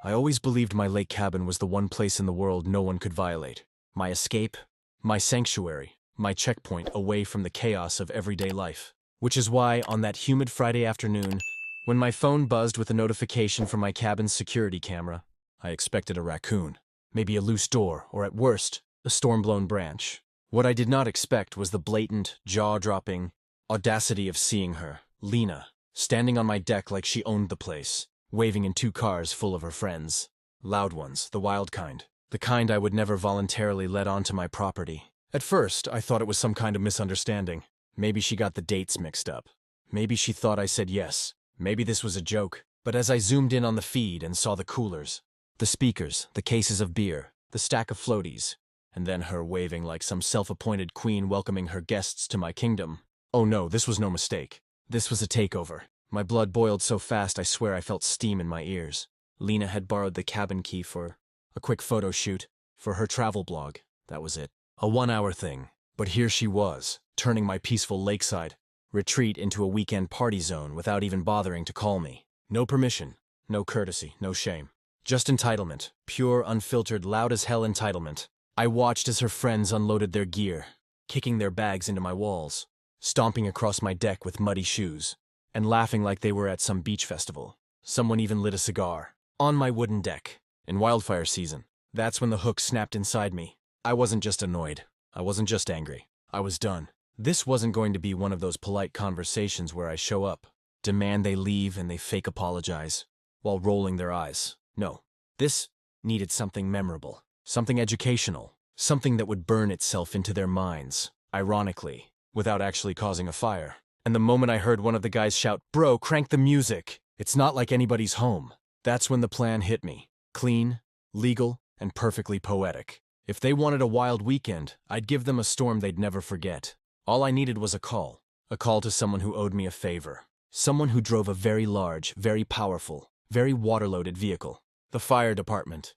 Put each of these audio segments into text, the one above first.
I always believed my lake cabin was the one place in the world no one could violate. My escape, my sanctuary, my checkpoint away from the chaos of everyday life. Which is why, on that humid Friday afternoon, when my phone buzzed with a notification from my cabin's security camera, I expected a raccoon, maybe a loose door, or at worst, a storm-blown branch. What I did not expect was the blatant, jaw-dropping audacity of seeing her, Lena, standing on my deck like she owned the place, waving in 2 cars full of her friends. Loud ones, the wild kind. The kind I would never voluntarily let onto my property. At first, I thought it was some kind of misunderstanding. Maybe she got the dates mixed up. Maybe she thought I said yes. Maybe this was a joke. But as I zoomed in on the feed and saw the coolers, the speakers, the cases of beer, the stack of floaties, and then her waving like some self-appointed queen welcoming her guests to my kingdom. Oh no, this was no mistake. This was a takeover. My blood boiled so fast I swear I felt steam in my ears. Lena had borrowed the cabin key for a quick photo shoot, for her travel blog. That was it. A 1-hour thing. But here she was, turning my peaceful lakeside retreat into a weekend party zone without even bothering to call me. No permission, no courtesy, no shame. Just entitlement. Pure, unfiltered, loud-as-hell entitlement. I watched as her friends unloaded their gear, kicking their bags into my walls, stomping across my deck with muddy shoes, and laughing like they were at some beach festival. Someone even lit a cigar. On my wooden deck. In wildfire season. That's when the hook snapped inside me. I wasn't just annoyed. I wasn't just angry. I was done. This wasn't going to be one of those polite conversations where I show up, demand they leave and they fake apologize, while rolling their eyes. No. This needed something memorable. Something educational. Something that would burn itself into their minds, ironically, without actually causing a fire. And the moment I heard one of the guys shout, "Bro, crank the music! It's not like anybody's home," that's when the plan hit me. Clean, legal, and perfectly poetic. If they wanted a wild weekend, I'd give them a storm they'd never forget. All I needed was a call to someone who owed me a favor. Someone who drove a very large, very powerful, very water-loaded vehicle. The fire department.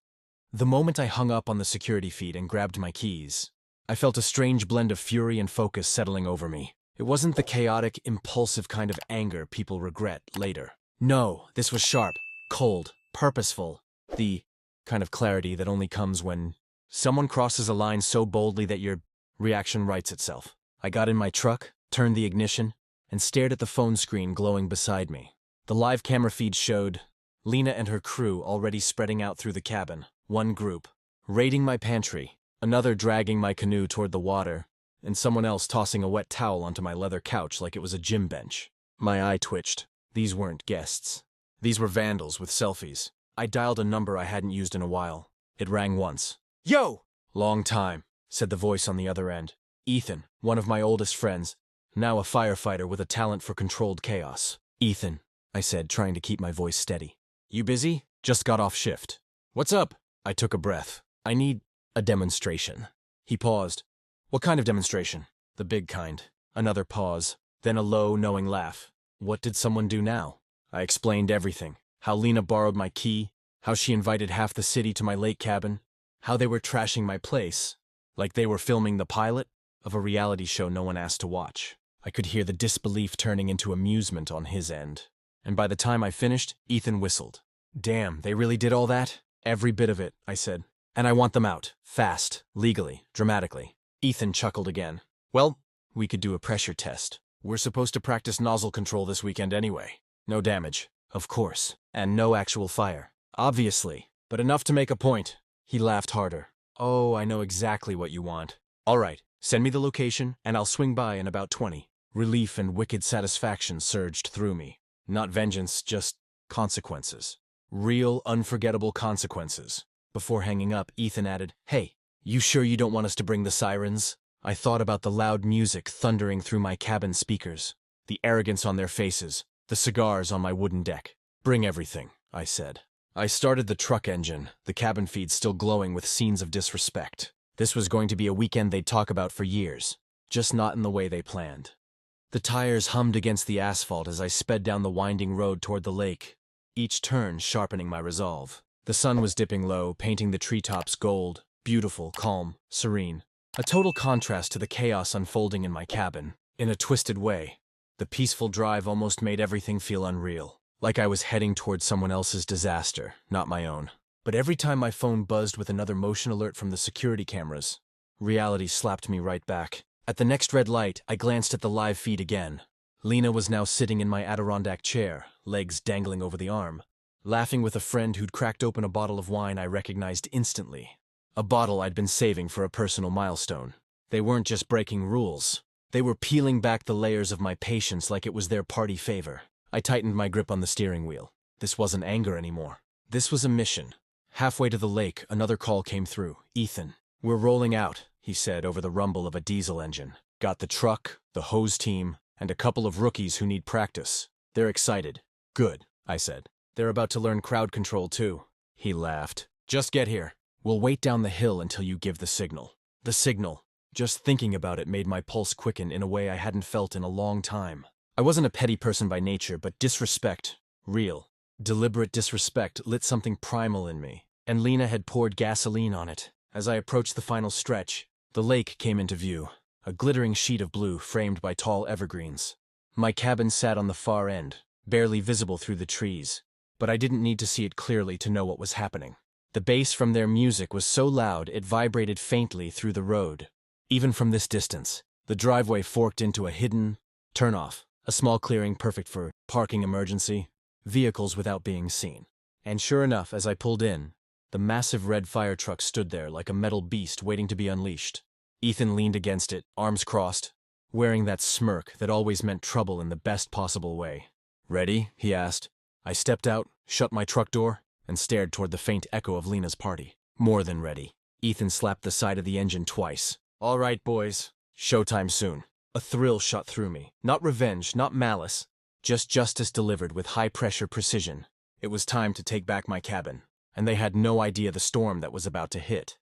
The moment I hung up on the security feed and grabbed my keys, I felt a strange blend of fury and focus settling over me. It wasn't the chaotic, impulsive kind of anger people regret later. No, this was sharp, cold, purposeful. The kind of clarity that only comes when someone crosses a line so boldly that your reaction writes itself. I got in my truck, turned the ignition, and stared at the phone screen glowing beside me. The live camera feed showed Lena and her crew already spreading out through the cabin. One group, raiding my pantry, another dragging my canoe toward the water, and someone else tossing a wet towel onto my leather couch like it was a gym bench. My eye twitched. These weren't guests. These were vandals with selfies. I dialed a number I hadn't used in a while. It rang once. "Yo!" "Long time," said the voice on the other end. Ethan, one of my oldest friends, now a firefighter with a talent for controlled chaos. "Ethan," I said, trying to keep my voice steady. "You busy?" "Just got off shift." "What's up?" I took a breath. "I need a demonstration." He paused. "What kind of demonstration?" "The big kind." Another pause, then a low, knowing laugh. What did someone do now? I explained everything. How Lena borrowed my key, how she invited half the city to my lake cabin, how they were trashing my place, like they were filming the pilot of a reality show no one asked to watch. I could hear the disbelief turning into amusement on his end. And by the time I finished, Ethan whistled. "Damn, they really did all that?" "Every bit of it," I said. "And I want them out. Fast. Legally. Dramatically." Ethan chuckled again. "Well, we could do a pressure test. We're supposed to practice nozzle control this weekend anyway. No damage, of course. And no actual fire. Obviously. But enough to make a point." He laughed harder. "Oh, I know exactly what you want. All right, send me the location, and I'll swing by in about 20. Relief and wicked satisfaction surged through me. Not vengeance, just consequences. Real, unforgettable consequences. Before hanging up, Ethan added, "Hey, you sure you don't want us to bring the sirens?" I thought about the loud music thundering through my cabin speakers, the arrogance on their faces, the cigars on my wooden deck. "Bring everything," I said. I started the truck engine, the cabin feed still glowing with scenes of disrespect. This was going to be a weekend they'd talk about for years, just not in the way they planned. The tires hummed against the asphalt as I sped down the winding road toward the lake, each turn sharpening my resolve. The sun was dipping low, painting the treetops gold, beautiful, calm, serene. A total contrast to the chaos unfolding in my cabin. In a twisted way, The peaceful drive almost made everything feel unreal, like I was heading toward someone else's disaster, not my own. But every time my phone buzzed with another motion alert from the security cameras, reality slapped me right back. At the next red light, I glanced at the live feed again. Lena was now sitting in my Adirondack chair, legs dangling over the arm, laughing with a friend who'd cracked open a bottle of wine I recognized instantly. A bottle I'd been saving for a personal milestone. They weren't just breaking rules. They were peeling back the layers of my patience like it was their party favor. I tightened my grip on the steering wheel. This wasn't anger anymore. This was a mission. Halfway to the lake, another call came through. Ethan. "We're rolling out," he said over the rumble of a diesel engine. "Got the truck, the hose team, and a couple of rookies who need practice. They're excited." "Good," I said. "They're about to learn crowd control too." He laughed. "Just get here. We'll wait down the hill until you give the signal." The signal. Just thinking about it made my pulse quicken in a way I hadn't felt in a long time. I wasn't a petty person by nature, but disrespect, real, deliberate disrespect, lit something primal in me, and Lena had poured gasoline on it. As I approached the final stretch, the lake came into view, a glittering sheet of blue framed by tall evergreens. My cabin sat on the far end, barely visible through the trees, but I didn't need to see it clearly to know what was happening. The bass from their music was so loud it vibrated faintly through the road. Even from this distance, the driveway forked into a hidden turnoff, a small clearing perfect for parking emergency, vehicles without being seen. And sure enough, as I pulled in, the massive red fire truck stood there like a metal beast waiting to be unleashed. Ethan leaned against it, arms crossed, wearing that smirk that always meant trouble in the best possible way. "Ready?" he asked. I stepped out, shut my truck door, and stared toward the faint echo of Lena's party. More than ready. Ethan slapped the side of the engine twice. "All right, boys. Showtime soon." A thrill shot through me. Not revenge, not malice. Just justice delivered with high-pressure precision. It was time to take back my cabin, and they had no idea the storm that was about to hit.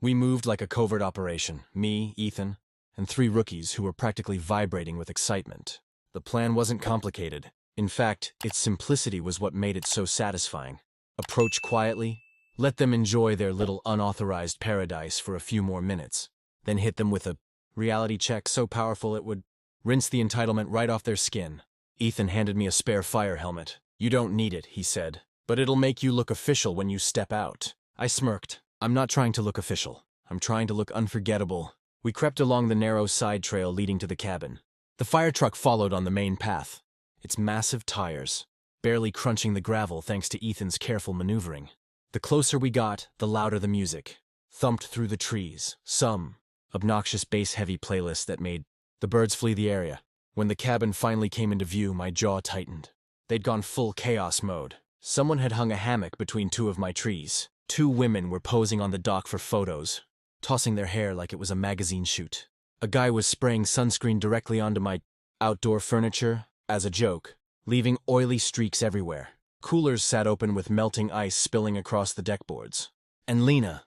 We moved like a covert operation, me, Ethan, and 3 rookies who were practically vibrating with excitement. The plan wasn't complicated. In fact, its simplicity was what made it so satisfying. Approach quietly, let them enjoy their little unauthorized paradise for a few more minutes, then hit them with a reality check so powerful it would rinse the entitlement right off their skin. Ethan handed me a spare fire helmet. "You don't need it," he said, "but it'll make you look official when you step out." I smirked. "I'm not trying to look official. I'm trying to look unforgettable." We crept along the narrow side trail leading to the cabin. The fire truck followed on the main path, its massive tires barely crunching the gravel thanks to Ethan's careful maneuvering. The closer we got, the louder the music thumped through the trees, some obnoxious bass-heavy playlist that made the birds flee the area. When the cabin finally came into view, my jaw tightened. They'd gone full chaos mode. Someone had hung a hammock between 2 of my trees. 2 women were posing on the dock for photos, tossing their hair like it was a magazine shoot. A guy was spraying sunscreen directly onto my outdoor furniture as a joke, leaving oily streaks everywhere. Coolers sat open with melting ice spilling across the deckboards. And Lena,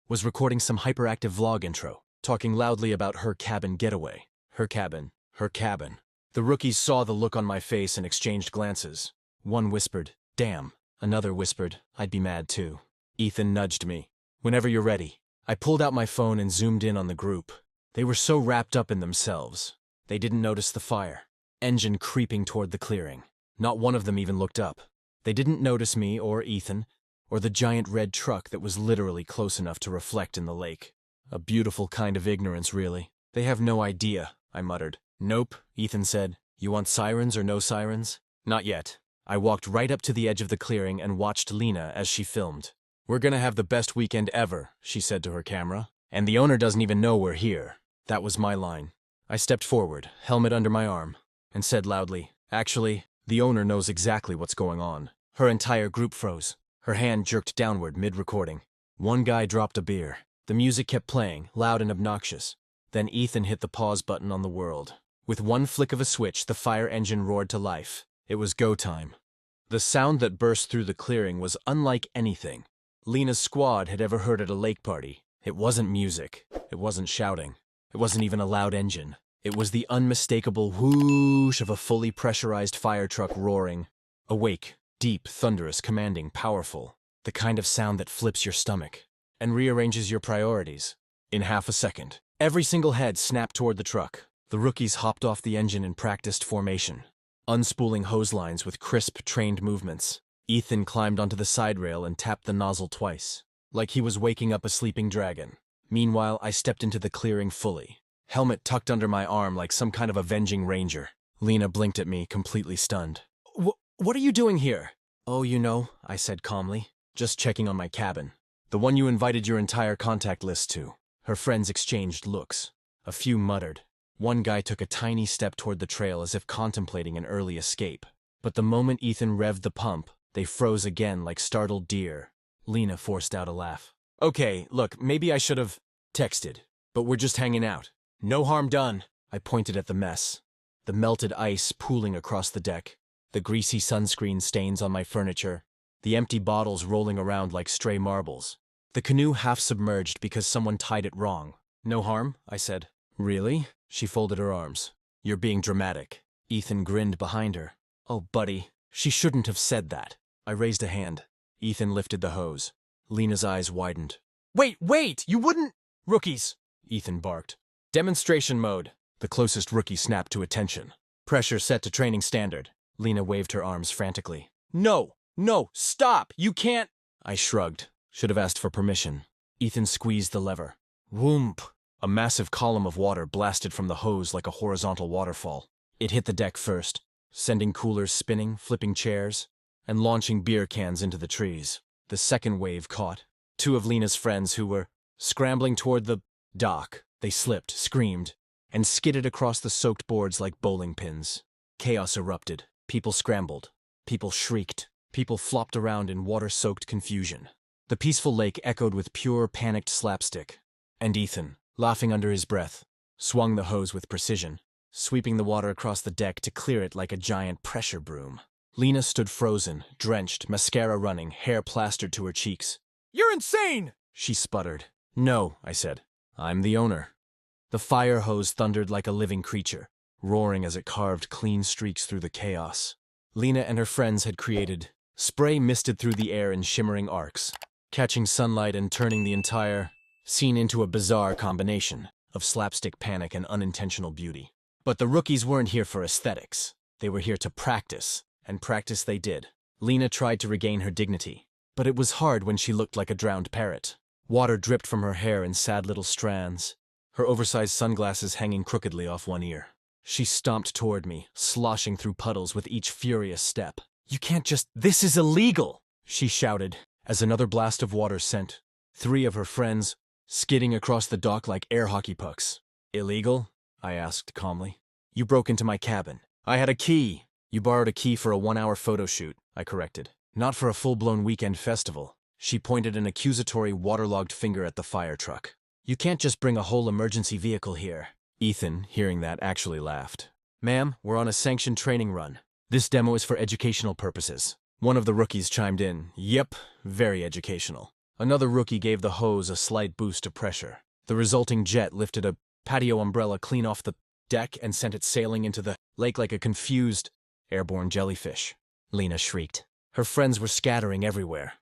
was recording some hyperactive vlog intro, talking loudly about her cabin getaway. Her cabin. The rookies saw the look on my face and exchanged glances. One whispered, "Damn." Another whispered, "I'd be mad too." Ethan nudged me. "Whenever you're ready." I pulled out my phone and zoomed in on the group. They were so wrapped up in themselves, they didn't notice the fire. Engine creeping toward the clearing. Not one of them even looked up. They didn't notice me or Ethan, or the giant red truck that was literally close enough to reflect in the lake. A beautiful kind of ignorance, really. "They have no idea," I muttered. "Nope," Ethan said. "You want sirens or no sirens?" "Not yet." I walked right up to the edge of the clearing and watched Lena as she filmed. "We're gonna have the best weekend ever," she said to her camera. "And the owner doesn't even know we're here." That was my line. I stepped forward, helmet under my arm, and said loudly, "Actually, the owner knows exactly what's going on." Her entire group froze. Her hand jerked downward mid-recording. One guy dropped a beer. The music kept playing, loud and obnoxious. Then Ethan hit the pause button on the world. With one flick of a switch, the fire engine roared to life. It was go time. The sound that burst through the clearing was unlike anything Lena's squad had ever heard at a lake party. It wasn't music. It wasn't shouting. It wasn't even a loud engine. It was the unmistakable whoosh of a fully pressurized fire truck roaring. Awake, deep, thunderous, commanding, powerful. The kind of sound that flips your stomach and rearranges your priorities in half a second. Every single head snapped toward the truck. The rookies hopped off the engine in practiced formation, unspooling hose lines with crisp, trained movements. Ethan climbed onto the side rail and tapped the nozzle twice, like he was waking up a sleeping dragon. Meanwhile, I stepped into the clearing fully, helmet tucked under my arm like some kind of avenging ranger. Lena blinked at me, completely stunned. What are you doing here? Oh, I said calmly, just checking on my cabin. The one you invited your entire contact list to. Her friends exchanged looks. A few muttered. One guy took a tiny step toward the trail as if contemplating an early escape. But the moment Ethan revved the pump, they froze again like startled deer. Lena forced out a laugh. Okay, look, maybe I should have texted, but we're just hanging out. No harm done. I pointed at the mess. The melted ice pooling across the deck, the greasy sunscreen stains on my furniture, the empty bottles rolling around like stray marbles. The canoe half submerged because someone tied it wrong. No harm, I said. Really? She folded her arms. You're being dramatic. Ethan grinned behind her. Oh, buddy, she shouldn't have said that. I raised a hand. Ethan lifted the hose. Lena's eyes widened. Wait! You wouldn't— Rookies! Ethan barked. Demonstration mode. The closest rookie snapped to attention. Pressure set to training standard. Lena waved her arms frantically. No, stop! You can't— I shrugged. Should have asked for permission. Ethan squeezed the lever. Whoomp! A massive column of water blasted from the hose like a horizontal waterfall. It hit the deck first, sending coolers spinning, flipping chairs, and launching beer cans into the trees. The second wave caught two of Lena's friends who were scrambling toward the dock. They slipped, screamed, and skidded across the soaked boards like bowling pins. Chaos erupted. People scrambled. People shrieked. People flopped around in water-soaked confusion. The peaceful lake echoed with pure, panicked slapstick. And Ethan, laughing under his breath, swung the hose with precision, sweeping the water across the deck to clear it like a giant pressure broom. Lena stood frozen, drenched, mascara running, hair plastered to her cheeks. You're insane! She sputtered. No, I said. I'm the owner. The fire hose thundered like a living creature, roaring as it carved clean streaks through the chaos. Lena and her friends had created spray misted through the air in shimmering arcs, catching sunlight and turning the entire scene into a bizarre combination of slapstick panic and unintentional beauty. But the rookies weren't here for aesthetics. They were here to practice, and practice they did. Lena tried to regain her dignity, but it was hard when she looked like a drowned parrot. Water dripped from her hair in sad little strands, her oversized sunglasses hanging crookedly off one ear. She stomped toward me, sloshing through puddles with each furious step. You can't just— This is illegal! She shouted, as another blast of water sent three of her friends skidding across the dock like air hockey pucks. Illegal? I asked calmly. You broke into my cabin. I had a key. You borrowed a key for a 1-hour photo shoot, I corrected. Not for a full-blown weekend festival. She pointed an accusatory, waterlogged finger at the fire truck. You can't just bring a whole emergency vehicle here. Ethan, hearing that, actually laughed. Ma'am, we're on a sanctioned training run. This demo is for educational purposes. One of the rookies chimed in. Yep, very educational. Another rookie gave the hose a slight boost of pressure. The resulting jet lifted a patio umbrella clean off the deck and sent it sailing into the lake like a confused, airborne jellyfish. Lena shrieked. Her friends were scattering everywhere.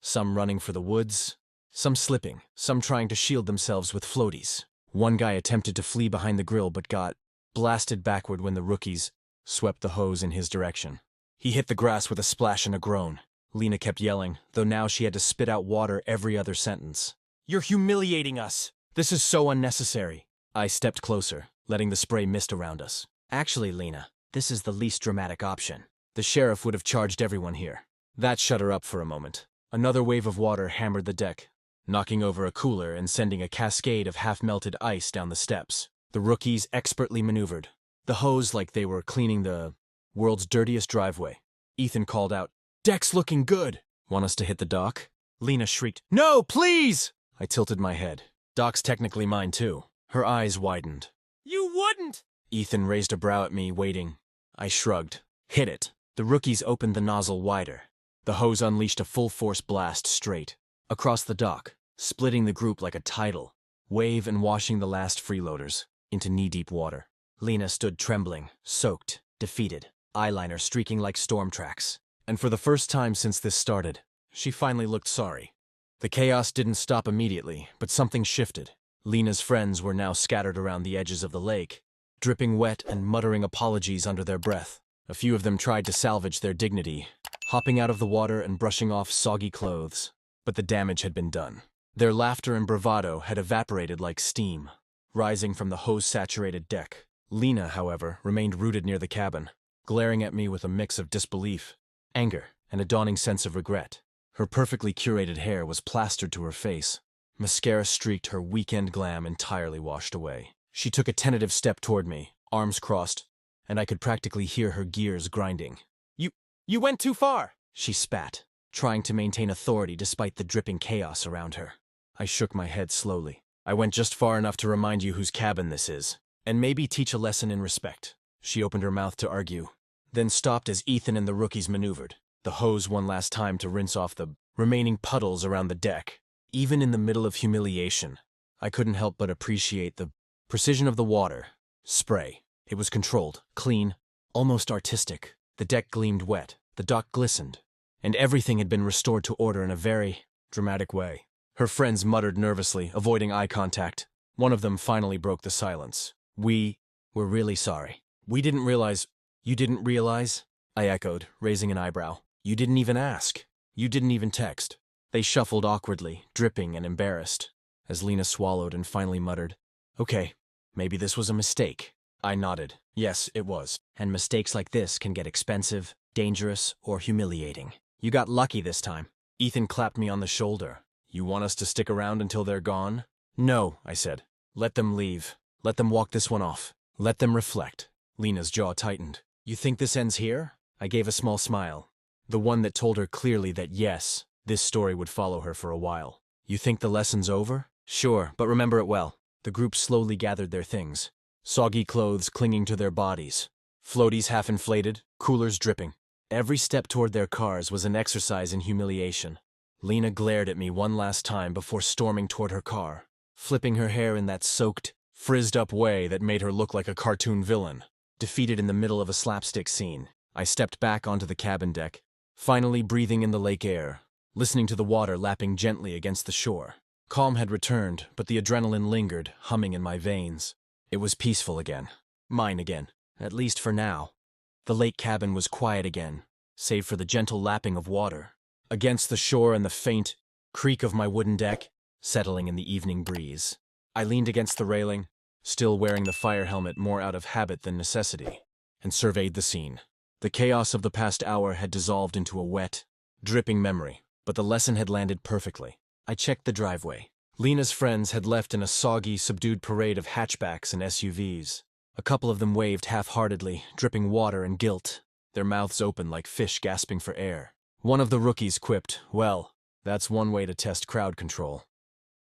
Some running for the woods, some slipping, some trying to shield themselves with floaties. One guy attempted to flee behind the grill but got blasted backward when the rookies swept the hose in his direction. He hit the grass with a splash and a groan. Lena kept yelling, though now she had to spit out water every other sentence. You're humiliating us! This is so unnecessary. I stepped closer, letting the spray mist around us. Actually, Lena, this is the least dramatic option. The sheriff would have charged everyone here. That shut her up for a moment. Another wave of water hammered the deck, knocking over a cooler and sending a cascade of half-melted ice down the steps. The rookies expertly maneuvered, the hose like they were cleaning the world's dirtiest driveway. Ethan called out, Deck's looking good. Want us to hit the dock? Lena shrieked, No, please! I tilted my head. Dock's technically mine too. Her eyes widened. You wouldn't! Ethan raised a brow at me, waiting. I shrugged. Hit it. The rookies opened the nozzle wider. The hose unleashed a full-force blast straight across the dock, splitting the group like a tidal wave and washing the last freeloaders into knee-deep water. Lena stood trembling, soaked, defeated, eyeliner streaking like storm tracks. And for the first time since this started, she finally looked sorry. The chaos didn't stop immediately, but something shifted. Lena's friends were now scattered around the edges of the lake, dripping wet and muttering apologies under their breath. A few of them tried to salvage their dignity, hopping out of the water and brushing off soggy clothes. But the damage had been done. Their laughter and bravado had evaporated like steam, rising from the hose-saturated deck. Lena, however, remained rooted near the cabin, glaring at me with a mix of disbelief, anger, and a dawning sense of regret. Her perfectly curated hair was plastered to her face. Mascara streaked her weekend glam entirely washed away. She took a tentative step toward me, arms crossed, and I could practically hear her gears grinding. You went too far, she spat, trying to maintain authority despite the dripping chaos around her. I shook my head slowly. I went just far enough to remind you whose cabin this is, and maybe teach a lesson in respect. She opened her mouth to argue, then stopped as Ethan and the rookies maneuvered, the hose one last time to rinse off the remaining puddles around the deck. Even in the middle of humiliation, I couldn't help but appreciate the precision of the water. Spray. It was controlled, clean, almost artistic. The deck gleamed wet, the dock glistened, and everything had been restored to order in a very dramatic way. Her friends muttered nervously, avoiding eye contact. One of them finally broke the silence. We're really sorry. We didn't realize. You didn't realize? I echoed, raising an eyebrow. You didn't even ask. You didn't even text. They shuffled awkwardly, dripping and embarrassed, as Lena swallowed and finally muttered, "Okay, maybe this was a mistake." I nodded. Yes, it was. And mistakes like this can get expensive, dangerous, or humiliating. You got lucky this time. Ethan clapped me on the shoulder. You want us to stick around until they're gone? No, I said. Let them leave. Let them walk this one off. Let them reflect. Lena's jaw tightened. You think this ends here? I gave a small smile. The one that told her clearly that yes, this story would follow her for a while. You think the lesson's over? Sure, but remember it well. The group slowly gathered their things. Soggy clothes clinging to their bodies. Floaties half inflated, coolers dripping. Every step toward their cars was an exercise in humiliation. Lena glared at me one last time before storming toward her car, flipping her hair in that soaked, frizzed-up way that made her look like a cartoon villain. Defeated in the middle of a slapstick scene, I stepped back onto the cabin deck, finally breathing in the lake air, listening to the water lapping gently against the shore. Calm had returned, but the adrenaline lingered, humming in my veins. It was peaceful again. Mine again, at least for now. The lake cabin was quiet again, save for the gentle lapping of water against the shore and the faint creak of my wooden deck, settling in the evening breeze. I leaned against the railing, still wearing the fire helmet more out of habit than necessity, and surveyed the scene. The chaos of the past hour had dissolved into a wet, dripping memory, but the lesson had landed perfectly. I checked the driveway. Lena's friends had left in a soggy, subdued parade of hatchbacks and SUVs. A couple of them waved half-heartedly, dripping water and guilt, their mouths open like fish gasping for air. One of the rookies quipped, "Well, that's one way to test crowd control."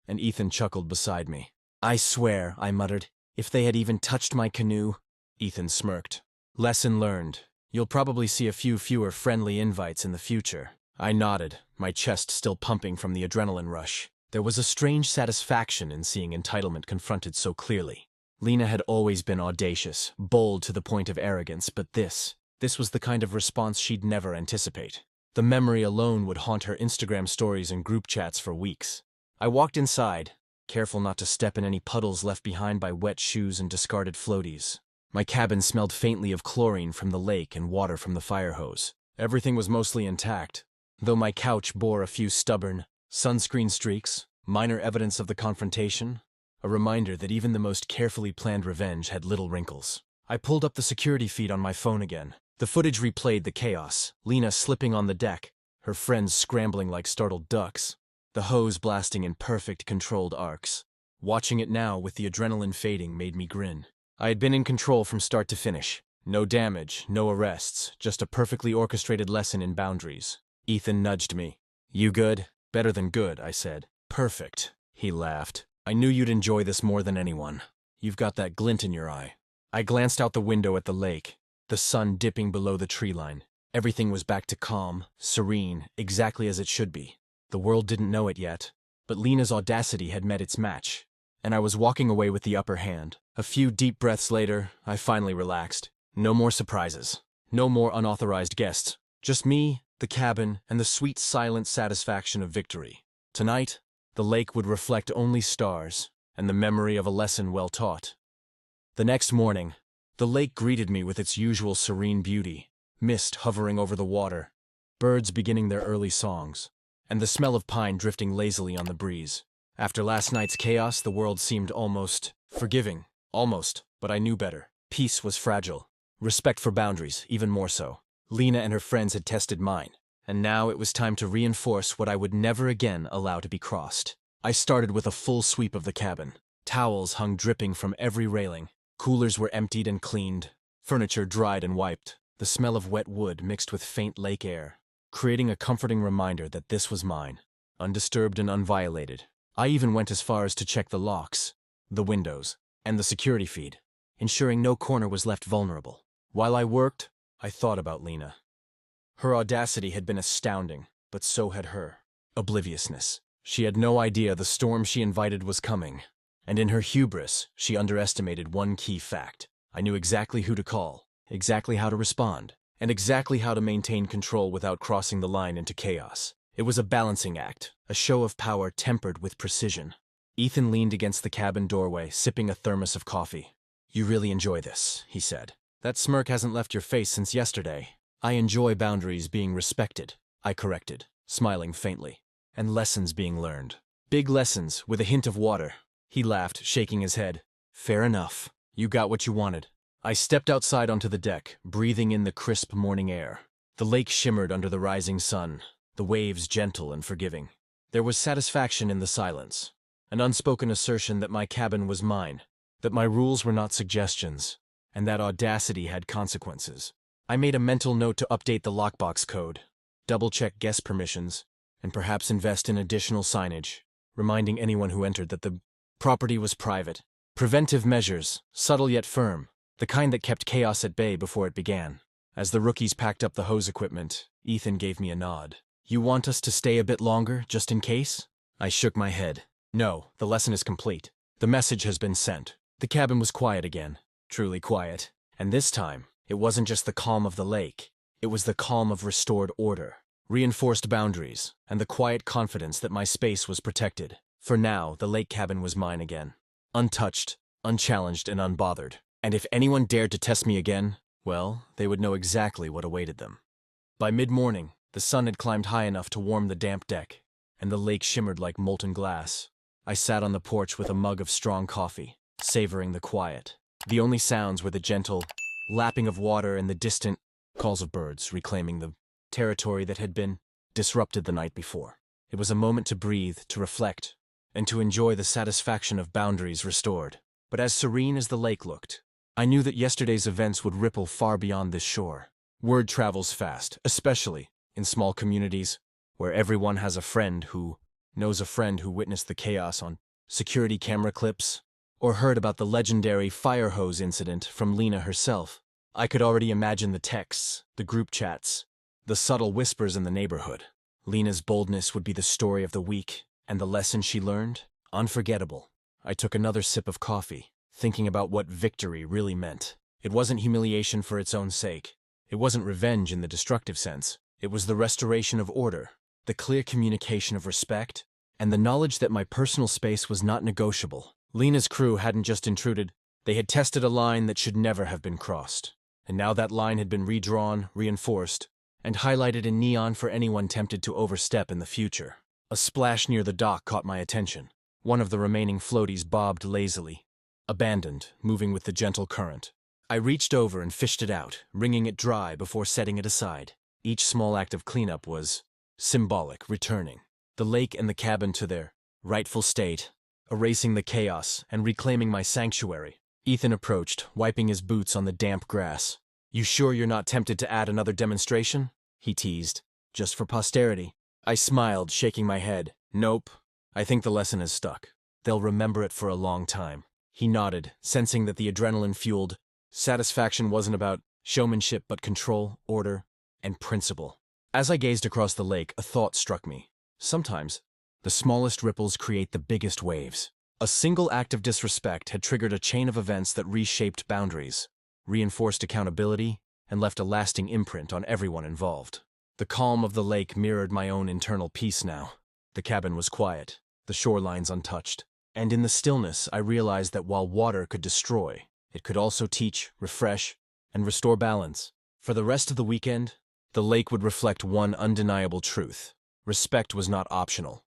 And Ethan chuckled beside me. "I swear," I muttered, "if they had even touched my canoe." Ethan smirked. "Lesson learned. You'll probably see a few fewer friendly invites in the future." I nodded, my chest still pumping from the adrenaline rush. There was a strange satisfaction in seeing entitlement confronted so clearly. Lena had always been audacious, bold to the point of arrogance, but this was the kind of response she'd never anticipate. The memory alone would haunt her Instagram stories and group chats for weeks. I walked inside, careful not to step in any puddles left behind by wet shoes and discarded floaties. My cabin smelled faintly of chlorine from the lake and water from the fire hose. Everything was mostly intact, though my couch bore a few stubborn, sunscreen streaks, minor evidence of the confrontation, a reminder that even the most carefully planned revenge had little wrinkles. I pulled up the security feed on my phone again. The footage replayed the chaos, Lena slipping on the deck, her friends scrambling like startled ducks, the hose blasting in perfect, controlled arcs. Watching it now, with the adrenaline fading, made me grin. I had been in control from start to finish. No damage, no arrests, just a perfectly orchestrated lesson in boundaries. Ethan nudged me. "You good?" "Better than good," I said. "Perfect," he laughed. "I knew you'd enjoy this more than anyone. You've got that glint in your eye." I glanced out the window at the lake, the sun dipping below the tree line. Everything was back to calm, serene, exactly as it should be. The world didn't know it yet, but Lena's audacity had met its match, and I was walking away with the upper hand. A few deep breaths later, I finally relaxed. No more surprises. No more unauthorized guests. Just me, the cabin, and the sweet, silent satisfaction of victory. Tonight, the lake would reflect only stars, and the memory of a lesson well taught. The next morning, The lake greeted me with its usual serene beauty, mist hovering over the water, birds beginning their early songs, and the smell of pine drifting lazily on the breeze. After last night's chaos, the world seemed almost forgiving. Almost, but I knew better. Peace was fragile. Respect for boundaries, even more so. Lena and her friends had tested mine, and now it was time to reinforce what I would never again allow to be crossed. I started with a full sweep of the cabin. Towels hung dripping from every railing. Coolers were emptied and cleaned. Furniture dried and wiped. The smell of wet wood mixed with faint lake air, creating a comforting reminder that this was mine, undisturbed and unviolated. I even went as far as to check the locks, the windows, and the security feed, ensuring no corner was left vulnerable. While I worked, I thought about Lena. Her audacity had been astounding, but so had her obliviousness. She had no idea the storm she invited was coming, and in her hubris, she underestimated one key fact. I knew exactly who to call, exactly how to respond, and exactly how to maintain control without crossing the line into chaos. It was a balancing act, a show of power tempered with precision. Ethan leaned against the cabin doorway, sipping a thermos of coffee. "You really enjoy this," he said. "That smirk hasn't left your face since yesterday." "I enjoy boundaries being respected," I corrected, smiling faintly. "And lessons being learned. Big lessons, with a hint of water." He laughed, shaking his head. "Fair enough. You got what you wanted." I stepped outside onto the deck, breathing in the crisp morning air. The lake shimmered under the rising sun, the waves gentle and forgiving. There was satisfaction in the silence, an unspoken assertion that my cabin was mine, that my rules were not suggestions, and that audacity had consequences. I made a mental note to update the lockbox code, double-check guest permissions, and perhaps invest in additional signage, reminding anyone who entered that the property was private. Preventive measures, subtle yet firm, the kind that kept chaos at bay before it began. As the rookies packed up the hose equipment, Ethan gave me a nod. "You want us to stay a bit longer, just in case?" I shook my head. "No, the lesson is complete. The message has been sent." The cabin was quiet again, truly quiet. And this time, it wasn't just the calm of the lake. It was the calm of restored order, reinforced boundaries, and the quiet confidence that my space was protected. For now, the lake cabin was mine again. Untouched, unchallenged, and unbothered. And if anyone dared to test me again, well, they would know exactly what awaited them. By mid-morning, the sun had climbed high enough to warm the damp deck, and the lake shimmered like molten glass. I sat on the porch with a mug of strong coffee, savoring the quiet. The only sounds were the gentle lapping of water and the distant calls of birds reclaiming the territory that had been disrupted the night before. It was a moment to breathe, to reflect, and to enjoy the satisfaction of boundaries restored. But as serene as the lake looked, I knew that yesterday's events would ripple far beyond this shore. Word travels fast, especially in small communities, where everyone has a friend who knows a friend who witnessed the chaos on security camera clips, or heard about the legendary fire hose incident from Lena herself. I could already imagine the texts, the group chats, the subtle whispers in the neighborhood. Lena's boldness would be the story of the week, and the lesson she learned, unforgettable. I took another sip of coffee, thinking about what victory really meant. It wasn't humiliation for its own sake. It wasn't revenge in the destructive sense. It was the restoration of order, the clear communication of respect, and the knowledge that my personal space was not negotiable. Lena's crew hadn't just intruded, they had tested a line that should never have been crossed. And now that line had been redrawn, reinforced, and highlighted in neon for anyone tempted to overstep in the future. A splash near the dock caught my attention. One of the remaining floaties bobbed lazily, abandoned, moving with the gentle current. I reached over and fished it out, wringing it dry before setting it aside. Each small act of cleanup was symbolic, returning the lake and the cabin to their rightful state, erasing the chaos and reclaiming my sanctuary. Ethan approached, wiping his boots on the damp grass. "You sure you're not tempted to add another demonstration?" he teased. "Just for posterity." I smiled, shaking my head. "Nope. I think the lesson has stuck. They'll remember it for a long time." He nodded, sensing that the adrenaline-fueled satisfaction wasn't about showmanship but control, order, and principle. As I gazed across the lake, a thought struck me. Sometimes, the smallest ripples create the biggest waves. A single act of disrespect had triggered a chain of events that reshaped boundaries, reinforced accountability, and left a lasting imprint on everyone involved. The calm of the lake mirrored my own internal peace now. The cabin was quiet, the shorelines untouched, and in the stillness I realized that while water could destroy, it could also teach, refresh, and restore balance. For the rest of the weekend, the lake would reflect one undeniable truth. Respect was not optional.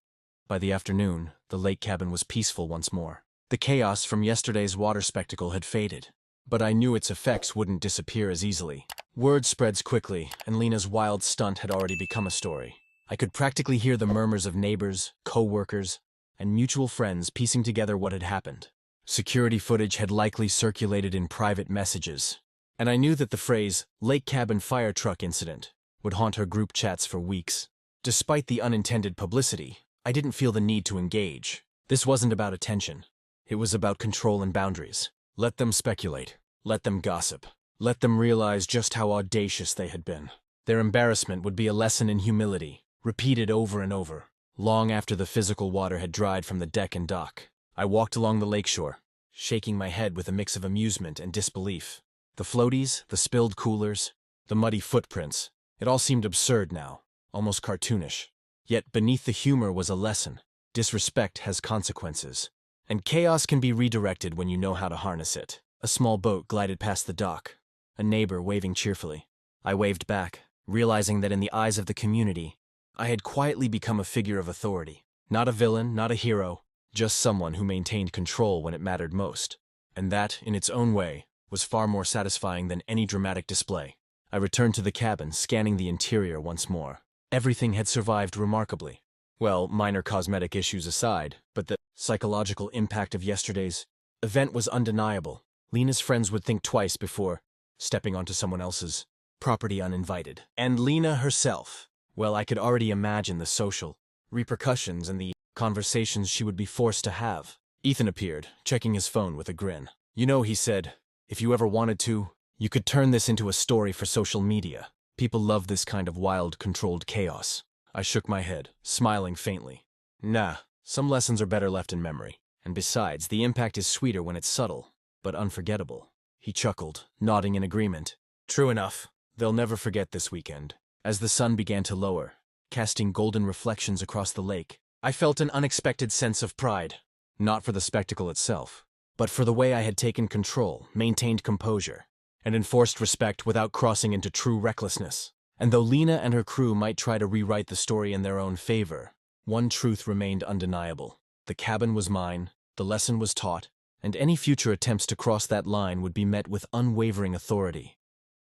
By the afternoon, the lake cabin was peaceful once more. The chaos from yesterday's water spectacle had faded, but I knew its effects wouldn't disappear as easily. Word spreads quickly, and Lena's wild stunt had already become a story. I could practically hear the murmurs of neighbors, co-workers, and mutual friends piecing together what had happened. Security footage had likely circulated in private messages, and I knew that the phrase, "lake cabin fire truck incident," would haunt her group chats for weeks. Despite the unintended publicity, I didn't feel the need to engage. This wasn't about attention. It was about control and boundaries. Let them speculate. Let them gossip. Let them realize just how audacious they had been. Their embarrassment would be a lesson in humility, repeated over and over, long after the physical water had dried from the deck and dock. I walked along the lakeshore, shaking my head with a mix of amusement and disbelief. The floaties, the spilled coolers, the muddy footprints, it all seemed absurd now, almost cartoonish. Yet beneath the humor was a lesson. Disrespect has consequences, and chaos can be redirected when you know how to harness it. A small boat glided past the dock, a neighbor waving cheerfully. I waved back, realizing that in the eyes of the community, I had quietly become a figure of authority. Not a villain, not a hero, just someone who maintained control when it mattered most. And that, in its own way, was far more satisfying than any dramatic display. I returned to the cabin, scanning the interior once more. Everything had survived remarkably. Well, minor cosmetic issues aside, but the psychological impact of yesterday's event was undeniable. Lena's friends would think twice before stepping onto someone else's property uninvited. And Lena herself, well, I could already imagine the social repercussions and the conversations she would be forced to have. Ethan appeared, checking his phone with a grin. "You know," he said, "if you ever wanted to, you could turn this into a story for social media. People love this kind of wild, controlled chaos." I shook my head, smiling faintly. "Nah, some lessons are better left in memory. And besides, the impact is sweeter when it's subtle, but unforgettable." He chuckled, nodding in agreement. "True enough. They'll never forget this weekend." As the sun began to lower, casting golden reflections across the lake, I felt an unexpected sense of pride. Not for the spectacle itself, but for the way I had taken control, maintained composure, and enforced respect without crossing into true recklessness. And though Lena and her crew might try to rewrite the story in their own favor, one truth remained undeniable. The cabin was mine, the lesson was taught, and any future attempts to cross that line would be met with unwavering authority.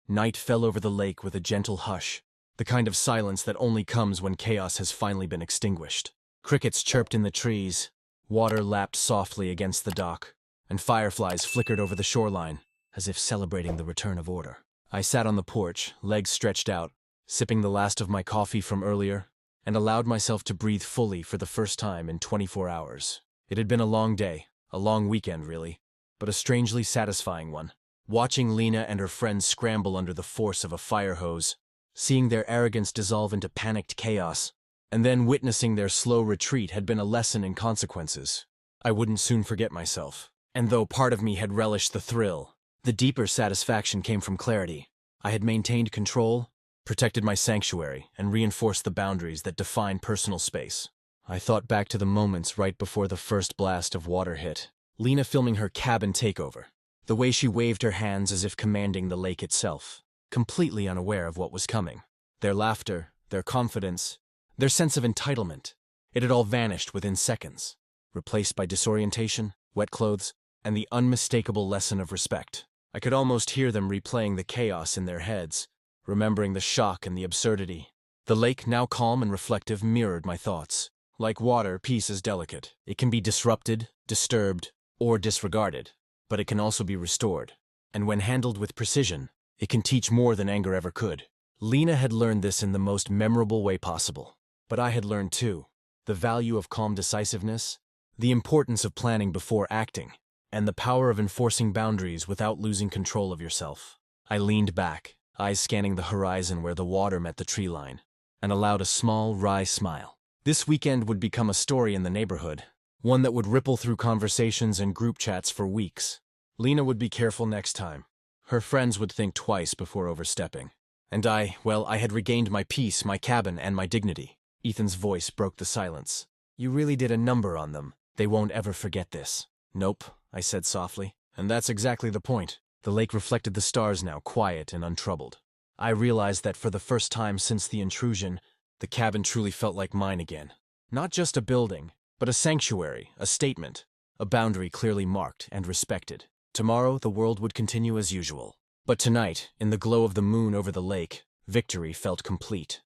Night fell over the lake with a gentle hush, the kind of silence that only comes when chaos has finally been extinguished. Crickets chirped in the trees, water lapped softly against the dock, and fireflies flickered over the shoreline, as if celebrating the return of order. I sat on the porch, legs stretched out, sipping the last of my coffee from earlier, and allowed myself to breathe fully for the first time in 24 hours. It had been a long day, a long weekend really, but a strangely satisfying one. Watching Lena and her friends scramble under the force of a fire hose, seeing their arrogance dissolve into panicked chaos, and then witnessing their slow retreat had been a lesson in consequences. I wouldn't soon forget myself. And though part of me had relished the thrill, the deeper satisfaction came from clarity. I had maintained control, protected my sanctuary, and reinforced the boundaries that define personal space. I thought back to the moments right before the first blast of water hit. Lena filming her cabin takeover, the way she waved her hands as if commanding the lake itself, completely unaware of what was coming. Their laughter, their confidence, their sense of entitlement, it had all vanished within seconds, replaced by disorientation, wet clothes, and the unmistakable lesson of respect. I could almost hear them replaying the chaos in their heads, remembering the shock and the absurdity. The lake, now calm and reflective, mirrored my thoughts. Like water, peace is delicate. It can be disrupted, disturbed, or disregarded, but it can also be restored. And when handled with precision, it can teach more than anger ever could. Lena had learned this in the most memorable way possible. But I had learned too, the value of calm decisiveness, the importance of planning before acting, and the power of enforcing boundaries without losing control of yourself. I leaned back, eyes scanning the horizon where the water met the tree line, and allowed a small, wry smile. This weekend would become a story in the neighborhood, one that would ripple through conversations and group chats for weeks. Lena would be careful next time. Her friends would think twice before overstepping. And I had regained my peace, my cabin, and my dignity. Ethan's voice broke the silence. "You really did a number on them. They won't ever forget this." "Nope," I said softly. And that's exactly the point. The lake reflected the stars now, quiet and untroubled. I realized that for the first time since the intrusion, the cabin truly felt like mine again. Not just a building, but a sanctuary, a statement, a boundary clearly marked and respected. Tomorrow, the world would continue as usual. But tonight, in the glow of the moon over the lake, victory felt complete.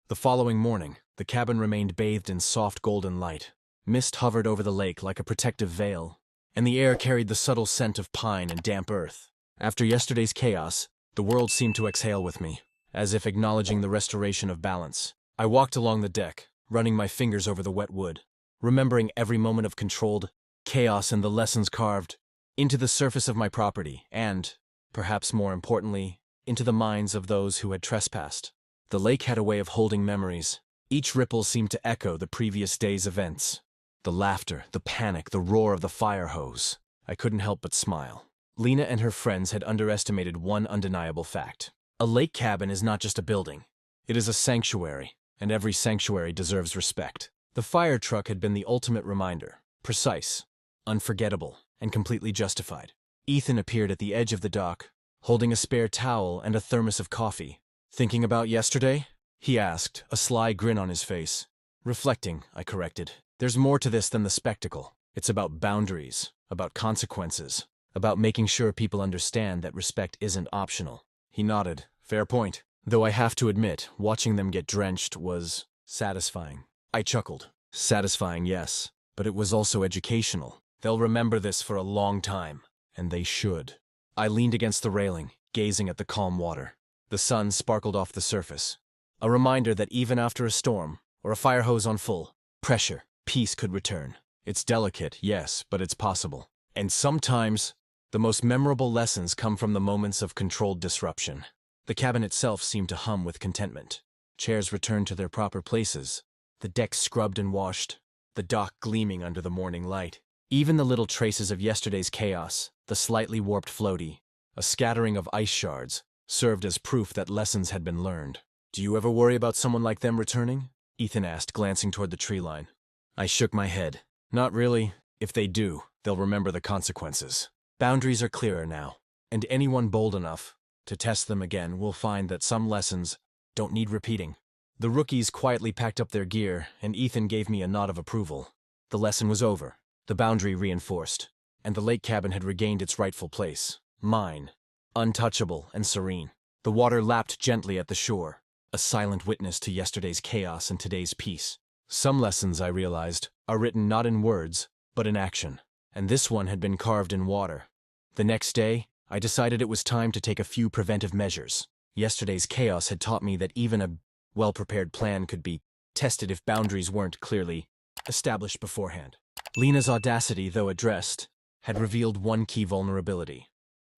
The following morning, the cabin remained bathed in soft golden light. Mist hovered over the lake like a protective veil, and the air carried the subtle scent of pine and damp earth. After yesterday's chaos, the world seemed to exhale with me, as if acknowledging the restoration of balance. I walked along the deck, running my fingers over the wet wood, remembering every moment of controlled chaos and the lessons carved into the surface of my property and, perhaps more importantly, into the minds of those who had trespassed. The lake had a way of holding memories. Each ripple seemed to echo the previous day's events. The laughter, the panic, the roar of the fire hose. I couldn't help but smile. Lena and her friends had underestimated one undeniable fact. A lake cabin is not just a building. It is a sanctuary, and every sanctuary deserves respect. The fire truck had been the ultimate reminder. Precise, unforgettable, and completely justified. Ethan appeared at the edge of the dock, holding a spare towel and a thermos of coffee. "Thinking about yesterday?" he asked, a sly grin on his face. "Reflecting," I corrected. "There's more to this than the spectacle. It's about boundaries, about consequences, about making sure people understand that respect isn't optional." He nodded. "Fair point. Though I have to admit, watching them get drenched was satisfying." I chuckled. "Satisfying, yes, but it was also educational. They'll remember this for a long time, and they should." I leaned against the railing, gazing at the calm water. The sun sparkled off the surface. A reminder that even after a storm, or a fire hose on full pressure, peace could return. It's delicate, yes, but it's possible. And sometimes, the most memorable lessons come from the moments of controlled disruption. The cabin itself seemed to hum with contentment. Chairs returned to their proper places, the deck scrubbed and washed, the dock gleaming under the morning light. Even the little traces of yesterday's chaos, the slightly warped floaty, a scattering of ice shards, served as proof that lessons had been learned. "Do you ever worry about someone like them returning?" Ethan asked, glancing toward the tree line. I shook my head. "Not really. If they do, they'll remember the consequences. Boundaries are clearer now, and anyone bold enough to test them again will find that some lessons don't need repeating." The rookies quietly packed up their gear, and Ethan gave me a nod of approval. The lesson was over, the boundary reinforced, and the lake cabin had regained its rightful place. Mine, untouchable and serene. The water lapped gently at the shore, a silent witness to yesterday's chaos and today's peace. Some lessons, I realized, are written not in words, but in action, and this one had been carved in water. The next day, I decided it was time to take a few preventive measures. Yesterday's chaos had taught me that even a well-prepared plan could be tested if boundaries weren't clearly established beforehand. Lena's audacity, though addressed, had revealed one key vulnerability: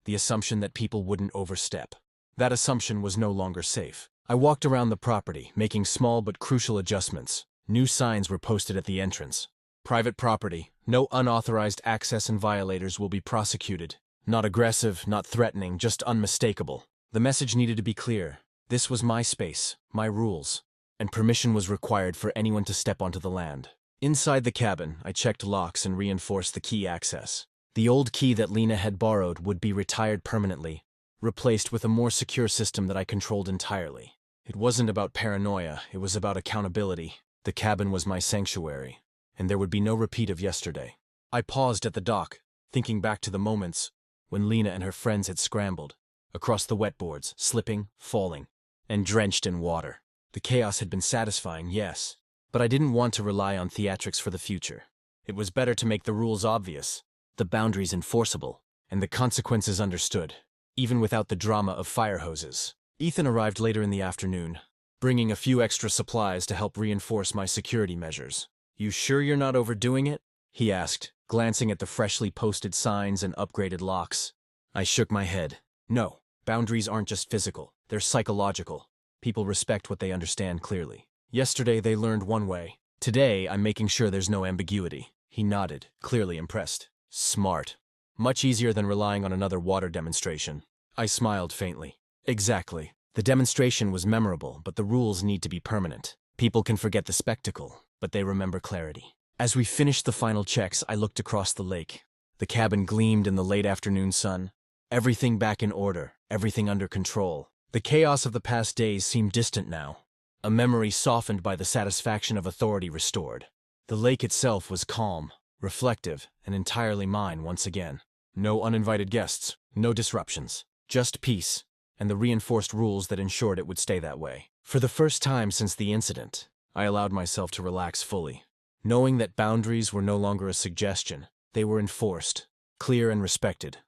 the assumption that people wouldn't overstep. That assumption was no longer safe. I walked around the property, making small but crucial adjustments. New signs were posted at the entrance. "Private property. No unauthorized access, and violators will be prosecuted." Not aggressive, not threatening, just unmistakable. The message needed to be clear. This was my space, my rules, and permission was required for anyone to step onto the land. Inside the cabin, I checked locks and reinforced the key access. The old key that Lena had borrowed would be retired permanently, replaced with a more secure system that I controlled entirely. It wasn't about paranoia, it was about accountability. The cabin was my sanctuary, and there would be no repeat of yesterday. I paused at the dock, thinking back to the moments when Lena and her friends had scrambled across the wet boards, slipping, falling, and drenched in water. The chaos had been satisfying, yes, but I didn't want to rely on theatrics for the future. It was better to make the rules obvious, the boundaries enforceable, and the consequences understood, even without the drama of fire hoses. Ethan arrived later in the afternoon, bringing a few extra supplies to help reinforce my security measures. "You sure you're not overdoing it?" he asked, glancing at the freshly posted signs and upgraded locks. I shook my head. "No, boundaries aren't just physical, they're psychological. People respect what they understand clearly. Yesterday they learned one way. Today I'm making sure there's no ambiguity." He nodded, clearly impressed. "Smart. Much easier than relying on another water demonstration." I smiled faintly. "Exactly. The demonstration was memorable, but the rules need to be permanent. People can forget the spectacle, but they remember clarity." As we finished the final checks, I looked across the lake. The cabin gleamed in the late afternoon sun. Everything back in order, everything under control. The chaos of the past days seemed distant now, a memory softened by the satisfaction of authority restored. The lake itself was calm, reflective, and entirely mine once again. No uninvited guests, no disruptions, just peace, and the reinforced rules that ensured it would stay that way. For the first time since the incident, I allowed myself to relax fully, knowing that boundaries were no longer a suggestion. They were enforced, clear and respected.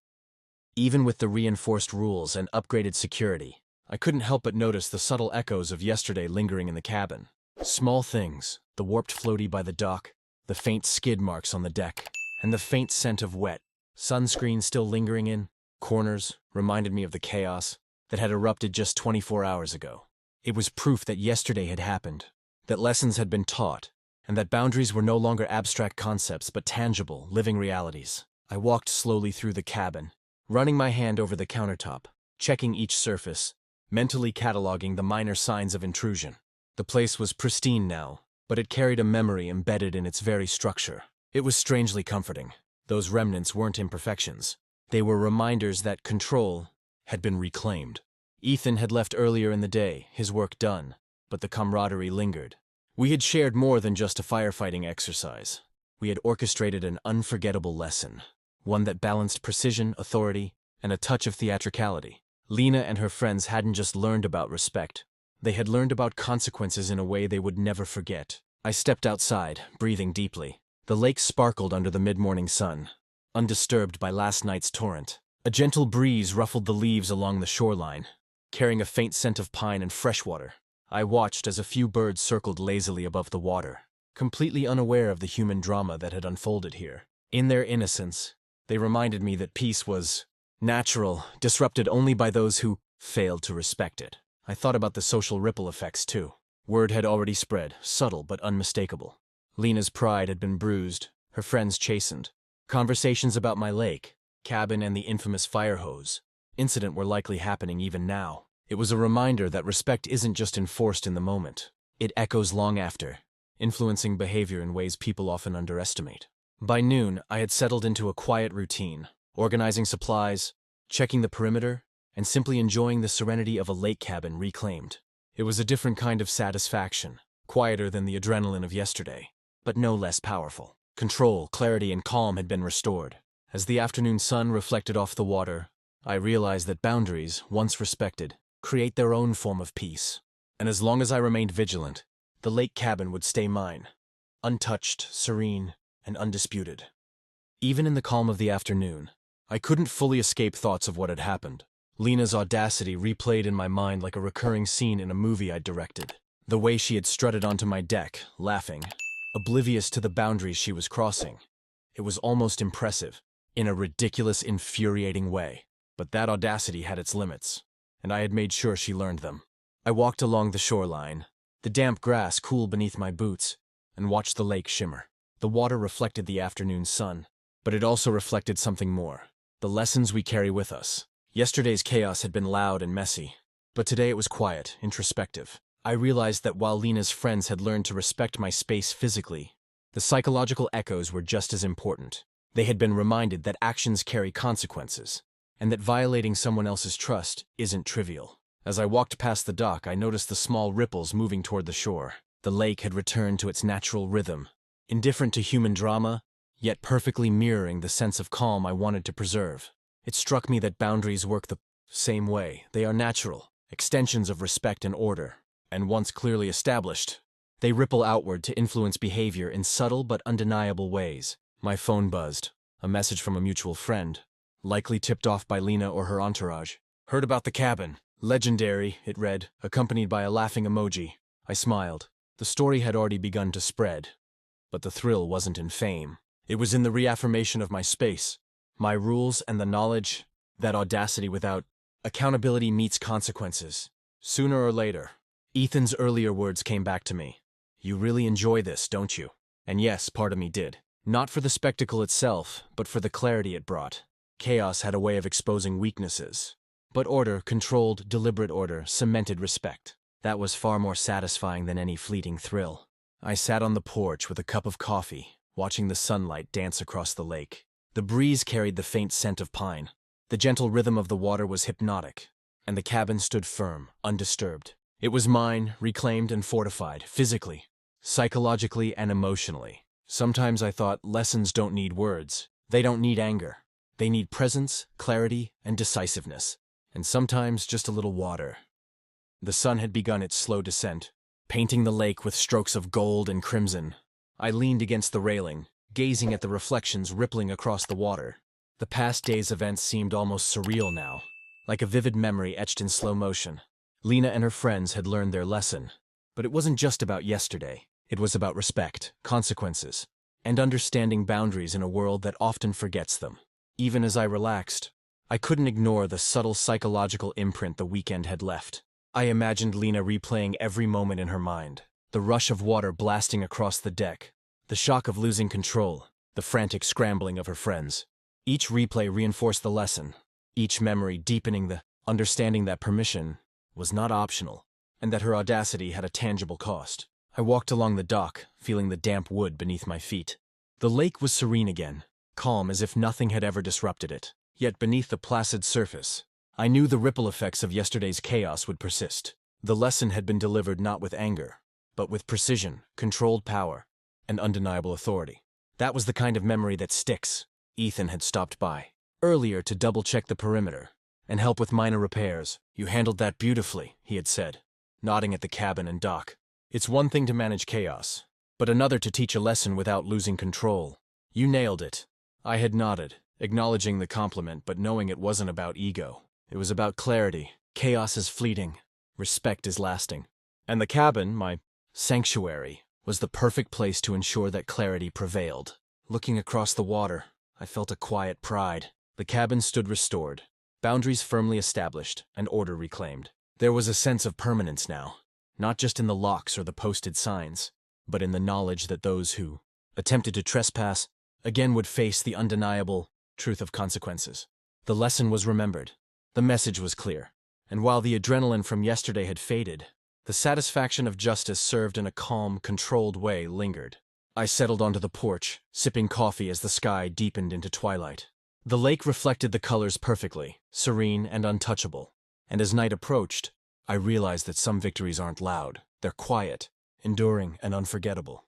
Even with the reinforced rules and upgraded security, I couldn't help but notice the subtle echoes of yesterday lingering in the cabin. Small things, the warped floaty by the dock, the faint skid marks on the deck, and the faint scent of wet, sunscreen still lingering in corners, reminded me of the chaos that had erupted just 24 hours ago. It was proof that yesterday had happened, that lessons had been taught, and that boundaries were no longer abstract concepts but tangible, living realities. I walked slowly through the cabin, running my hand over the countertop, checking each surface, mentally cataloging the minor signs of intrusion. The place was pristine now, but it carried a memory embedded in its very structure. It was strangely comforting. Those remnants weren't imperfections. They were reminders that control had been reclaimed. Ethan had left earlier in the day, his work done, but the camaraderie lingered. We had shared more than just a firefighting exercise. We had orchestrated an unforgettable lesson, one that balanced precision, authority, and a touch of theatricality. Lena and her friends hadn't just learned about respect. They had learned about consequences in a way they would never forget. I stepped outside, breathing deeply. The lake sparkled under the mid-morning sun, undisturbed by last night's torrent. A gentle breeze ruffled the leaves along the shoreline, carrying a faint scent of pine and fresh water. I watched as a few birds circled lazily above the water, completely unaware of the human drama that had unfolded here. In their innocence, they reminded me that peace was natural, disrupted only by those who failed to respect it. I thought about the social ripple effects, too. Word had already spread, subtle but unmistakable. Lena's pride had been bruised, her friends chastened. Conversations about my lake, cabin, and the infamous fire hose incident were likely happening even now. It was a reminder that respect isn't just enforced in the moment. It echoes long after, influencing behavior in ways people often underestimate. By noon, I had settled into a quiet routine, organizing supplies, checking the perimeter, and simply enjoying the serenity of a lake cabin reclaimed. It was a different kind of satisfaction, quieter than the adrenaline of yesterday, but no less powerful. Control, clarity, and calm had been restored. As the afternoon sun reflected off the water, I realized that boundaries, once respected, create their own form of peace. And as long as I remained vigilant, the lake cabin would stay mine, untouched, serene, and undisputed. Even in the calm of the afternoon, I couldn't fully escape thoughts of what had happened. Lena's audacity replayed in my mind like a recurring scene in a movie I'd directed. The way she had strutted onto my deck, laughing, oblivious to the boundaries she was crossing. It was almost impressive, in a ridiculous, infuriating way. But that audacity had its limits, and I had made sure she learned them. I walked along the shoreline, the damp grass cool beneath my boots, and watched the lake shimmer. The water reflected the afternoon sun, but it also reflected something more. The lessons we carry with us. Yesterday's chaos had been loud and messy, but today it was quiet, introspective. I realized that while Lena's friends had learned to respect my space physically, the psychological echoes were just as important. They had been reminded that actions carry consequences, and that violating someone else's trust isn't trivial. As I walked past the dock, I noticed the small ripples moving toward the shore. The lake had returned to its natural rhythm, indifferent to human drama, yet perfectly mirroring the sense of calm I wanted to preserve. It struck me that boundaries work the same way. They are natural, extensions of respect and order, and once clearly established, they ripple outward to influence behavior in subtle but undeniable ways. My phone buzzed, a message from a mutual friend, likely tipped off by Lena or her entourage. "Heard about the cabin. Legendary," it read, accompanied by a laughing emoji. I smiled. The story had already begun to spread, but the thrill wasn't in fame. It was in the reaffirmation of my space, my rules, and the knowledge that audacity without accountability meets consequences. Sooner or later, Ethan's earlier words came back to me. "You really enjoy this, don't you?" And yes, part of me did. Not for the spectacle itself, but for the clarity it brought. Chaos had a way of exposing weaknesses, but order, controlled, deliberate order, cemented respect. That was far more satisfying than any fleeting thrill. I sat on the porch with a cup of coffee, watching the sunlight dance across the lake. The breeze carried the faint scent of pine. The gentle rhythm of the water was hypnotic, and the cabin stood firm, undisturbed. It was mine, reclaimed and fortified, physically, psychologically, and emotionally. Sometimes I thought lessons don't need words. They don't need anger. They need presence, clarity, and decisiveness. And sometimes just a little water. The sun had begun its slow descent, painting the lake with strokes of gold and crimson. I leaned against the railing, gazing at the reflections rippling across the water. The past day's events seemed almost surreal now, like a vivid memory etched in slow motion. Lena and her friends had learned their lesson. But it wasn't just about yesterday. It was about respect, consequences, and understanding boundaries in a world that often forgets them. Even as I relaxed, I couldn't ignore the subtle psychological imprint the weekend had left. I imagined Lena replaying every moment in her mind. The rush of water blasting across the deck, the shock of losing control, the frantic scrambling of her friends. Each replay reinforced the lesson, each memory deepening the understanding that permission was not optional, and that her audacity had a tangible cost. I walked along the dock, feeling the damp wood beneath my feet. The lake was serene again, calm as if nothing had ever disrupted it. Yet beneath the placid surface, I knew the ripple effects of yesterday's chaos would persist. The lesson had been delivered not with anger, but with precision, controlled power, and undeniable authority. That was the kind of memory that sticks. Ethan had stopped by earlier to double-check the perimeter and help with minor repairs. "You handled that beautifully," he had said, nodding at the cabin and dock. "It's one thing to manage chaos, but another to teach a lesson without losing control. You nailed it." I had nodded, acknowledging the compliment but knowing it wasn't about ego. It was about clarity. Chaos is fleeting. Respect is lasting. And the cabin, my sanctuary, was the perfect place to ensure that clarity prevailed. Looking across the water, I felt a quiet pride. The cabin stood restored, boundaries firmly established, and order reclaimed. There was a sense of permanence now, not just in the locks or the posted signs, but in the knowledge that those who attempted to trespass again would face the undeniable truth of consequences. The lesson was remembered. The message was clear. And while the adrenaline from yesterday had faded, the satisfaction of justice served in a calm, controlled way lingered. I settled onto the porch, sipping coffee as the sky deepened into twilight. The lake reflected the colors perfectly, serene and untouchable. And as night approached, I realized that some victories aren't loud. They're quiet, enduring, and unforgettable.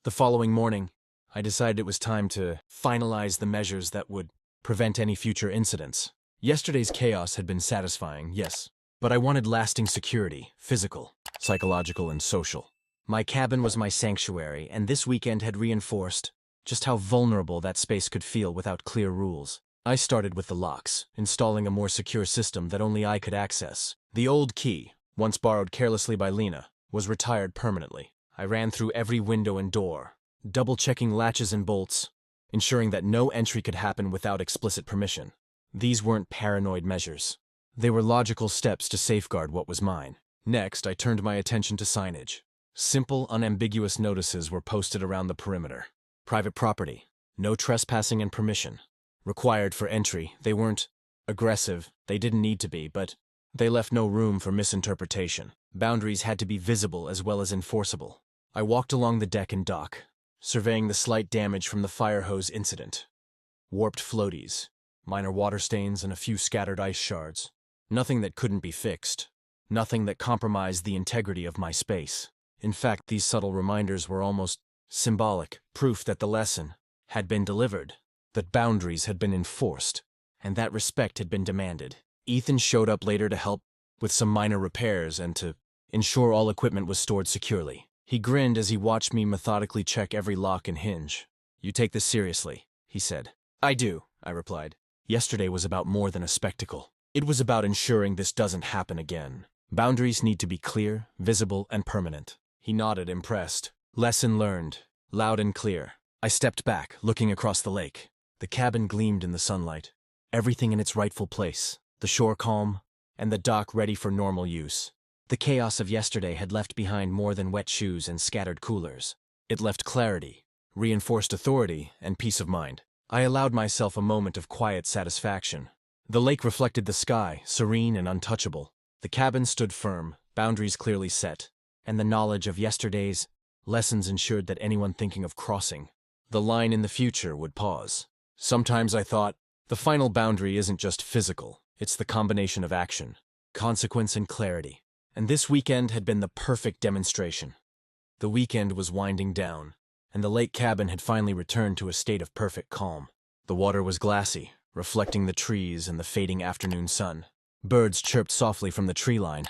The following morning, I decided it was time to finalize the measures that would prevent any future incidents. Yesterday's chaos had been satisfying, yes, but I wanted lasting security, physical, psychological, and social. My cabin was my sanctuary, and this weekend had reinforced just how vulnerable that space could feel without clear rules. I started with the locks, installing a more secure system that only I could access. The old key, once borrowed carelessly by Lena, was retired permanently. I ran through every window and door, double-checking latches and bolts, ensuring that no entry could happen without explicit permission. These weren't paranoid measures. They were logical steps to safeguard what was mine. Next, I turned my attention to signage. Simple, unambiguous notices were posted around the perimeter. Private property, no trespassing and permission. Required for entry, they weren't aggressive, they didn't need to be, but they left no room for misinterpretation. Boundaries had to be visible as well as enforceable. I walked along the deck and dock, surveying the slight damage from the fire hose incident. Warped floaties, minor water stains, and a few scattered ice shards. Nothing that couldn't be fixed. Nothing that compromised the integrity of my space. In fact, these subtle reminders were almost symbolic, proof that the lesson had been delivered, that boundaries had been enforced, and that respect had been demanded. Ethan showed up later to help with some minor repairs and to ensure all equipment was stored securely. He grinned as he watched me methodically check every lock and hinge. "You take this seriously," he said. "I do," I replied. Yesterday was about more than a spectacle. It was about ensuring this doesn't happen again. Boundaries need to be clear, visible, and permanent. He nodded, impressed. Lesson learned, loud and clear. I stepped back, looking across the lake. The cabin gleamed in the sunlight, everything in its rightful place, the shore calm, and the dock ready for normal use. The chaos of yesterday had left behind more than wet shoes and scattered coolers. It left clarity, reinforced authority, and peace of mind. I allowed myself a moment of quiet satisfaction. The lake reflected the sky, serene and untouchable. The cabin stood firm, boundaries clearly set, and the knowledge of yesterday's lessons ensured that anyone thinking of crossing the line in the future would pause. Sometimes I thought, the final boundary isn't just physical, it's the combination of action, consequence, and clarity. And this weekend had been the perfect demonstration. The weekend was winding down, and the lake cabin had finally returned to a state of perfect calm. The water was glassy, reflecting the trees and the fading afternoon sun. Birds chirped softly from the tree line,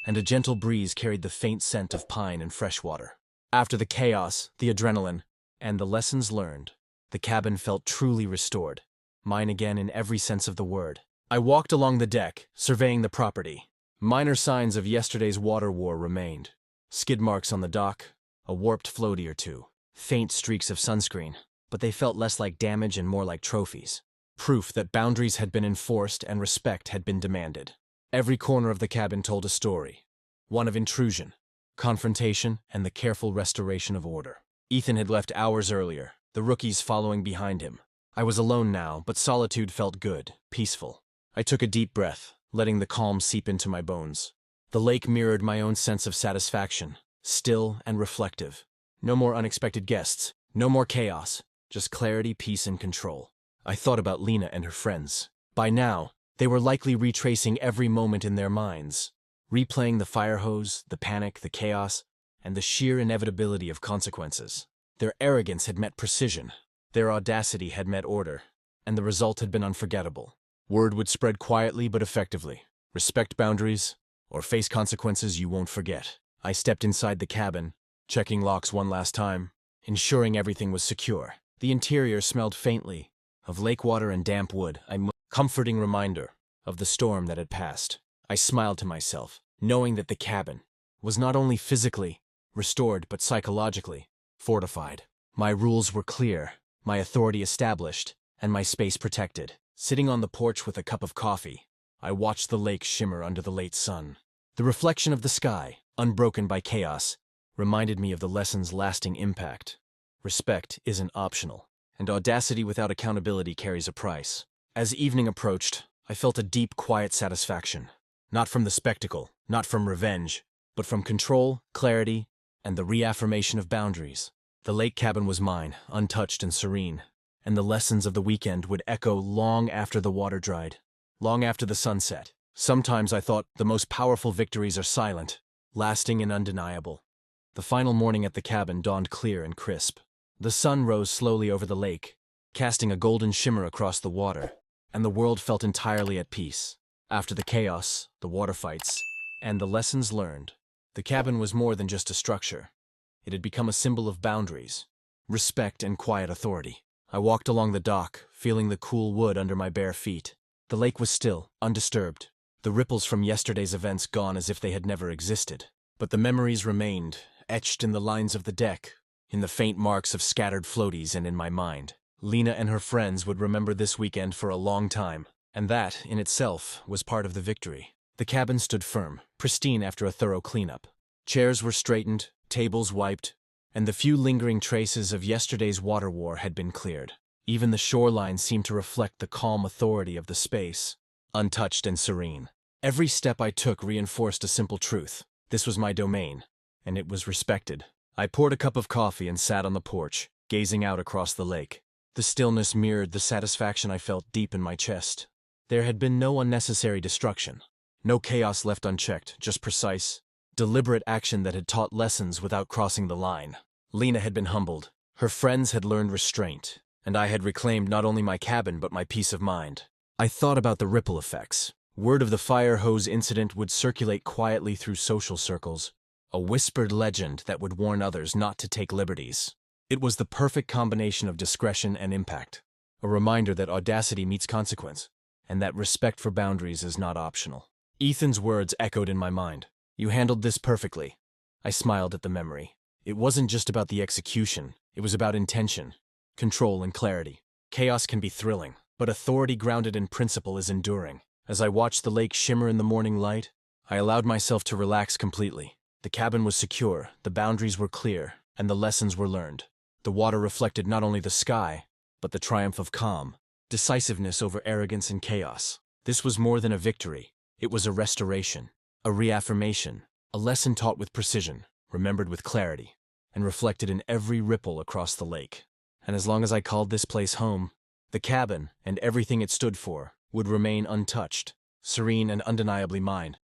and a gentle breeze carried the faint scent of pine and fresh water. After the chaos, the adrenaline, and the lessons learned, the cabin felt truly restored, mine again in every sense of the word. I walked along the deck, surveying the property. Minor signs of yesterday's water war remained. Skid marks on the dock, a warped floaty or two, faint streaks of sunscreen, but they felt less like damage and more like trophies. Proof that boundaries had been enforced and respect had been demanded. Every corner of the cabin told a story, one of intrusion, confrontation, and the careful restoration of order. Ethan had left hours earlier, the rookies following behind him. I was alone now, but solitude felt good, peaceful. I took a deep breath, letting the calm seep into my bones. The lake mirrored my own sense of satisfaction, still and reflective. No more unexpected guests, no more chaos, just clarity, peace, and control. I thought about Lena and her friends. By now, they were likely retracing every moment in their minds, replaying the fire hose, the panic, the chaos, and the sheer inevitability of consequences. Their arrogance had met precision, their audacity had met order, and the result had been unforgettable. Word would spread quietly but effectively. Respect boundaries, or face consequences you won't forget. I stepped inside the cabin, checking locks one last time, ensuring everything was secure. The interior smelled faintly of lake water and damp wood, a comforting reminder of the storm that had passed. I smiled to myself, knowing that the cabin was not only physically restored but psychologically fortified. My rules were clear, my authority established, and my space protected. Sitting on the porch with a cup of coffee, I watched the lake shimmer under the late sun. The reflection of the sky, unbroken by chaos, reminded me of the lesson's lasting impact. Respect isn't optional, and audacity without accountability carries a price. As evening approached, I felt a deep, quiet satisfaction. Not from the spectacle, not from revenge, but from control, clarity, and the reaffirmation of boundaries. The lake cabin was mine, untouched and serene, and the lessons of the weekend would echo long after the water dried, long after the sun set. Sometimes I thought the most powerful victories are silent, lasting and undeniable. The final morning at the cabin dawned clear and crisp. The sun rose slowly over the lake, casting a golden shimmer across the water, and the world felt entirely at peace. After the chaos, the water fights, and the lessons learned, the cabin was more than just a structure. It had become a symbol of boundaries, respect, and quiet authority. I walked along the dock, feeling the cool wood under my bare feet. The lake was still, undisturbed, the ripples from yesterday's events gone as if they had never existed. But the memories remained, etched in the lines of the deck, in the faint marks of scattered floaties, and in my mind. Lena and her friends would remember this weekend for a long time, and that, in itself, was part of the victory. The cabin stood firm, pristine after a thorough cleanup. Chairs were straightened, tables wiped, and the few lingering traces of yesterday's water war had been cleared. Even the shoreline seemed to reflect the calm authority of the space, untouched and serene. Every step I took reinforced a simple truth. This was my domain, and it was respected. I poured a cup of coffee and sat on the porch, gazing out across the lake. The stillness mirrored the satisfaction I felt deep in my chest. There had been no unnecessary destruction, no chaos left unchecked, just precise, deliberate action that had taught lessons without crossing the line. Lena had been humbled, her friends had learned restraint, and I had reclaimed not only my cabin but my peace of mind. I thought about the ripple effects. Word of the fire hose incident would circulate quietly through social circles, a whispered legend that would warn others not to take liberties. It was the perfect combination of discretion and impact, a reminder that audacity meets consequence, and that respect for boundaries is not optional. Ethan's words echoed in my mind. "You handled this perfectly." I smiled at the memory. It wasn't just about the execution, it was about intention, control, and clarity. Chaos can be thrilling, but authority grounded in principle is enduring. As I watched the lake shimmer in the morning light, I allowed myself to relax completely. The cabin was secure, the boundaries were clear, and the lessons were learned. The water reflected not only the sky, but the triumph of calm, decisiveness over arrogance and chaos. This was more than a victory. It was a restoration, a reaffirmation, a lesson taught with precision, remembered with clarity, and reflected in every ripple across the lake. And as long as I called this place home, The cabin, and everything it stood for, would remain untouched, serene and undeniably mine.